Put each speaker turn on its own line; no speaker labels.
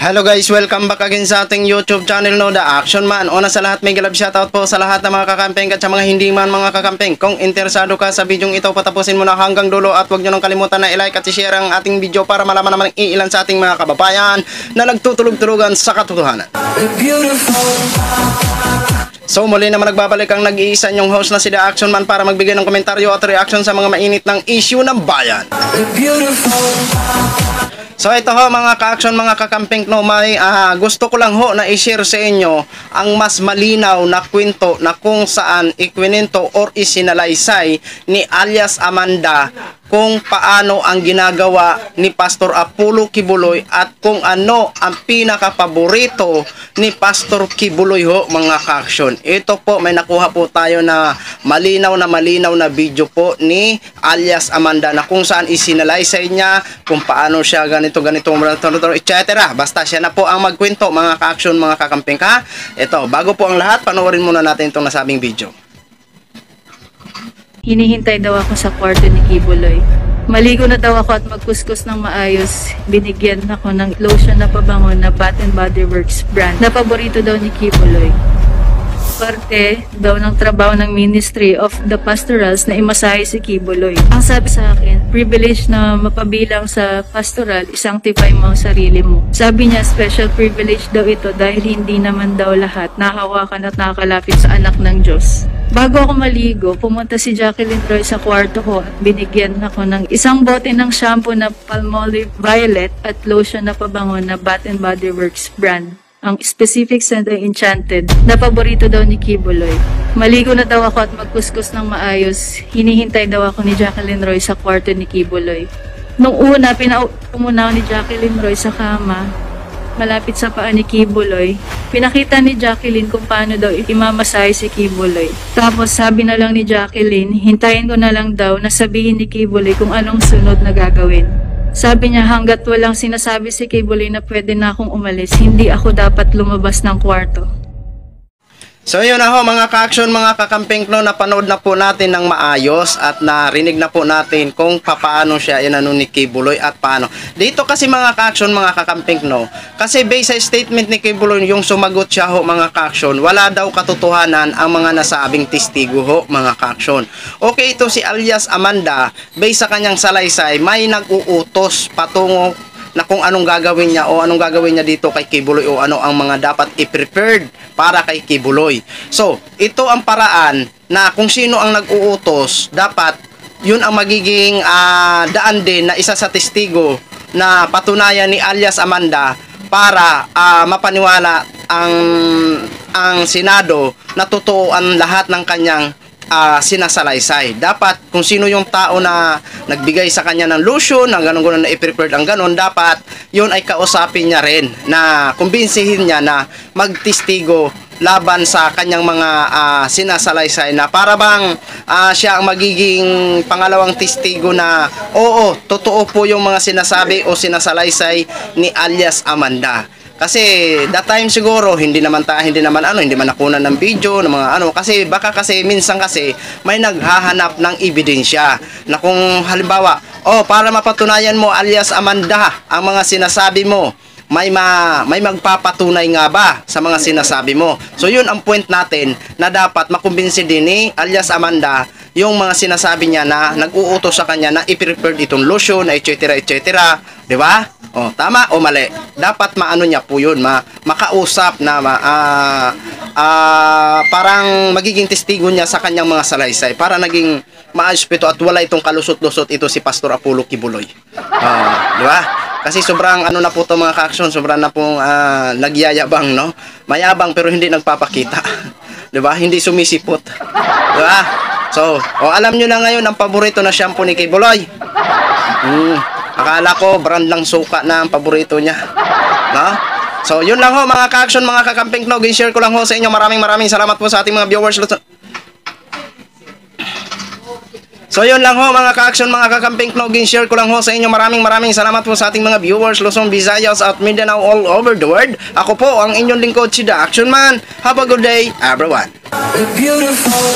Hello guys, welcome back again sa ating YouTube channel, no, The Action Man. Una sa lahat, may galab shoutout po sa lahat ng mga kakampeng at sa mga hindi man mga kakampeng. Kung interesado ka sa video ito, patapusin mo na hanggang dulo at huwag nyo nang kalimutan na i-like at i-share ang ating video para malaman naman ng iilan sa ating mga kababayan na nagtutulog-tulugan sa katotohanan. So muli naman nagbabalik ang nag-iisa nyong host na si The Action Man para magbigay ng komentaryo at reaction sa mga mainit ng issue ng bayan. So ito ho mga ka-action, mga kakamping, no, may gusto ko lang ho na i-share sa inyo ang mas malinaw na kwento na kung saan ikwininto or isinalaysay ni alias Amanda kung paano ang ginagawa ni Pastor Apollo Kibuloy at kung ano ang pinaka-paborito ni Pastor Kibuloy ho mga ka-action. Ito po, may nakuha po tayo na malinaw na video po ni alias Amanda na kung saan isinalaysay niya kung paano siya ganito, etc. Basta siya na po ang magkwento mga ka-action, mga kakamping ka. Ito, bago po ang lahat, panoorin muna natin itong nasabing video.
Hinihintay daw ako sa kwarto ni Kibuloy. Maligo na daw ako at magkuskus ng maayos. Binigyan ako ng lotion na pabango na Bath & Body Works brand na paborito daw ni Kibuloy. Parte daw ng trabaho ng Ministry of the Pastorals na imasahe si Kibuloy. Ang sabi sa akin, privilege na mapabilang sa pastoral, isanctify mo ang sarili mo. Sabi niya, special privilege daw ito dahil hindi naman daw lahat nahawakan at nakakalapit sa anak ng Diyos. Bago ako maligo, pumunta si Jacqueline Roy sa kwarto ko at binigyan ako ng isang bote ng shampoo na Palmolive Violet at lotion na pabango na Bath & Body Works brand. Ang specific scent ay Enchanted na paborito daw ni Kibuloy. Maligo na daw ako at magkuskus ng maayos. Hinihintay daw ako ni Jacqueline Roy sa kwarto ni Kibuloy. Nung una, pinaupo muna ako ni Jacqueline Roy sa kama, malapit sa paa ni Kibuloy. Pinakita ni Jacqueline kung paano daw imamasahe si Kibuloy. Tapos sabi na lang ni Jacqueline, hintayin ko na lang daw na sabihin ni Kibuloy kung anong sunod na gagawin. Sabi niya hanggat walang sinasabi si Kibuloy na pwede na akong umalis, hindi ako dapat lumabas ng kwarto.
So yun na ho mga ka-action, mga kakamping, no, napanood na po natin ng maayos at narinig na po natin kung paano siya inano ni Kibuloy at paano. Dito kasi mga ka-action, mga kakamping, no, kasi based sa statement ni Kibuloy yung sumagot siya ho mga ka-action, wala daw katotohanan ang mga nasabing testigo ho mga ka-action. Okay, ito si alias Amanda, based sa kanyang salaysay, may nag-uutos patungo na kung anong gagawin niya o anong gagawin niya dito kay Kibuloy o ano ang mga dapat i-prepared para kay Kibuloy. So, ito ang paraan na kung sino ang nag-uutos, dapat yun ang magiging daan din na isa sa testigo na patunayan ni alias Amanda para mapaniwala ang Senado na totoo ang lahat ng kanyang sinasalaysay. Dapat kung sino yung tao na nagbigay sa kanya ng lotion, ng ganun na i-prepared ang ganun, dapat yun ay kausapin niya rin na kumbinsihin niya na magtestigo laban sa kanyang mga sinasalaysay na para bang siya ang magiging pangalawang testigo na oo, totoo po yung mga sinasabi o sinasalaysay ni alias Amanda. Kasi that time siguro hindi man nakunan ng video ng mga kasi baka kasi minsan kasi may naghahanap ng ebidensya na kung halimbawa para mapatunayan mo alias Amanda ang mga sinasabi mo, may magpapatunay nga ba sa mga sinasabi mo. So yun ang point natin na dapat makumbinsi din ni alias Amanda yung mga sinasabi niya na nag-uutos sa kanya na i-prepare itong lotion, etc. Di ba? Tama o mali? Dapat maano niya po yun, makausap na parang magiging testigo niya sa kanyang mga salaysay para naging maaspeto at wala itong kalusot-lusot ito si Pastor Apollo Kibuloy. Di ba? Kasi sobrang na po ito mga ka-action, sobrang na pong nagyayabang, no? Mayabang pero hindi nagpapakita. Di ba? Hindi sumisipot. Di ba? So, alam nyo na ngayon ang paborito na shampoo ni Kibuloy. Akala ko brand lang suka na ang paborito niya. No? So, yun lang ho mga ka-action, mga kakamping, no. Share ko lang ho sa inyo. Maraming salamat po sa ating mga viewers. So, yun lang ho mga ka-action, mga kakamping, no. Share ko lang ho sa inyo. Maraming salamat po sa ating mga viewers, Luzon, Visayas at Mindanao, all over the world. Ako po ang inyong lingkod si The Action Man. Have a good day, everyone. Beautiful.